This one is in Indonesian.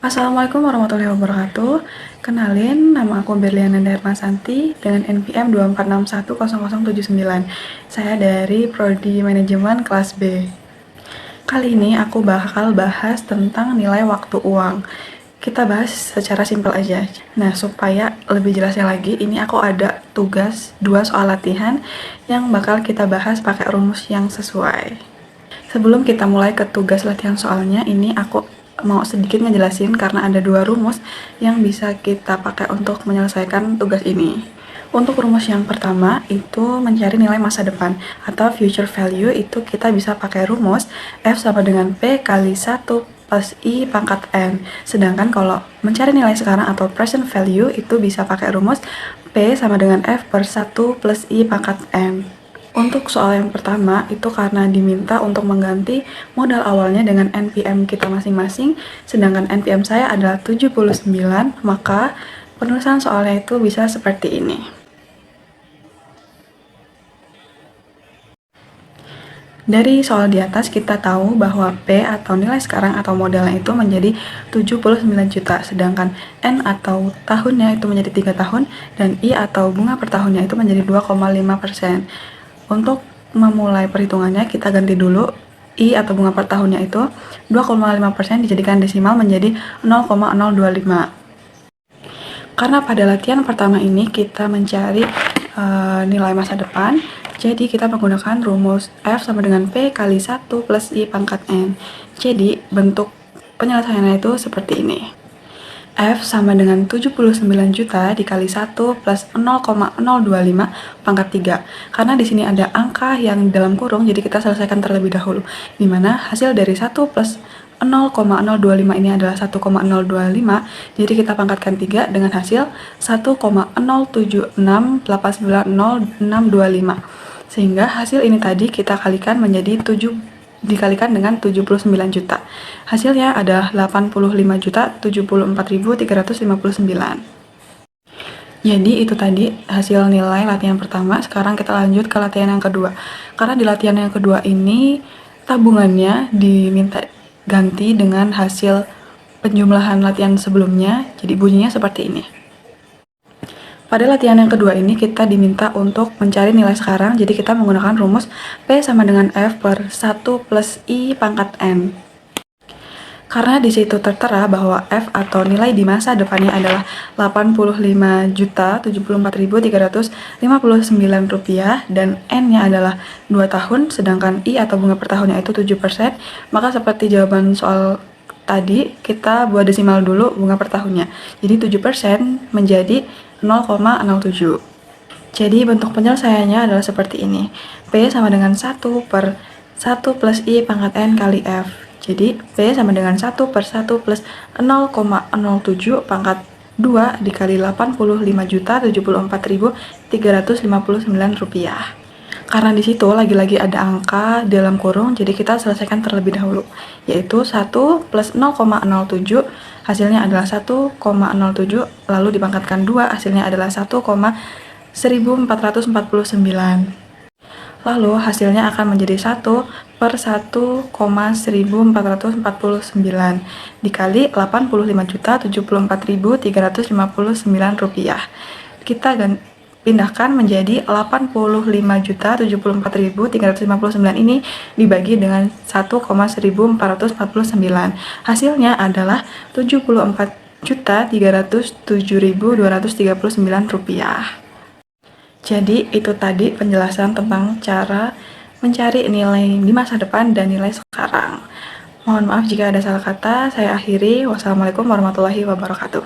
Assalamualaikum warahmatullahi wabarakatuh. Kenalin, nama aku Berliana Darmasanti dengan NPM 246100079. Saya dari Prodi Manajemen kelas B. Kali ini aku bakal bahas tentang nilai waktu uang. Kita bahas secara simpel aja. Nah, supaya lebih jelasnya lagi, ini aku ada tugas 2 soal latihan yang bakal kita bahas pakai rumus yang sesuai. Sebelum kita mulai ke tugas latihan soalnya, ini aku mau sedikit ngejelasin karena ada 2 rumus yang bisa kita pakai untuk menyelesaikan tugas ini. Untuk rumus yang pertama itu mencari nilai masa depan atau future value, itu kita bisa pakai rumus F sama dengan P kali 1 plus I pangkat N. Sedangkan kalau mencari nilai sekarang atau present value itu bisa pakai rumus P sama dengan F per 1 plus I pangkat N. Untuk soal yang pertama, itu karena diminta untuk mengganti modal awalnya dengan NPM kita masing-masing, sedangkan NPM saya adalah 79, maka penulisan soalnya itu bisa seperti ini. Dari soal di atas kita tahu bahwa P atau nilai sekarang atau modalnya itu menjadi 79 juta, sedangkan N atau tahunnya itu menjadi 3 tahun, dan I atau bunga per tahunnya itu menjadi 2,5%. Untuk memulai perhitungannya, kita ganti dulu I atau bunga per tahunnya itu 2,5% dijadikan desimal menjadi 0,025. Karena pada latihan pertama ini kita mencari nilai masa depan, jadi kita menggunakan rumus F sama dengan P kali 1 plus I pangkat N. Jadi bentuk penyelesaiannya itu seperti ini. F sama dengan 79 juta dikali 1 plus 0,025 pangkat 3. Karena di sini ada angka yang dalam kurung, jadi kita selesaikan terlebih dahulu. Dimana hasil dari 1 plus 0,025 ini adalah 1,025, jadi kita pangkatkan 3 dengan hasil 1,076890625. Sehingga hasil ini tadi kita kalikan menjadi 7 dikalikan dengan 79 juta. Hasilnya adalah 85.074.359. Jadi itu tadi hasil nilai latihan pertama. Sekarang kita lanjut ke latihan yang kedua. Karena di latihan yang kedua ini tabungannya diminta ganti dengan hasil penjumlahan latihan sebelumnya. Jadi bunyinya seperti ini. Pada latihan yang kedua ini kita diminta untuk mencari nilai sekarang, jadi kita menggunakan rumus P sama dengan F per 1 plus I pangkat N. Karena di situ tertera bahwa F atau nilai di masa depannya adalah 85.074.359 rupiah dan N-nya adalah 2 tahun, sedangkan I atau bunga per tahunnya itu 7%, maka seperti jawaban soal tadi, kita buat desimal dulu bunga per tahunnya. Jadi 7% menjadi 0,07. Jadi bentuk penyelesaiannya adalah seperti ini. P sama dengan 1 per 1 plus I pangkat N kali F. Jadi P sama dengan 1 per 1 plus 0,07 pangkat 2 dikali 85.074.359 rupiah. Karena di situ lagi-lagi ada angka dalam kurung, jadi kita selesaikan terlebih dahulu, yaitu 1 plus 0,07, hasilnya adalah 1,07, lalu dipangkatkan 2, hasilnya adalah 1,1449. Lalu hasilnya akan menjadi 1 per 1,1449 dikali 85.074.359 rupiah. Kita pindahkan menjadi 85.074.359 ini dibagi dengan 1,1449. Hasilnya adalah 74.307.239 rupiah. Jadi itu tadi penjelasan tentang cara mencari nilai di masa depan dan nilai sekarang. Mohon maaf jika ada salah kata, saya akhiri. Wassalamualaikum warahmatullahi wabarakatuh.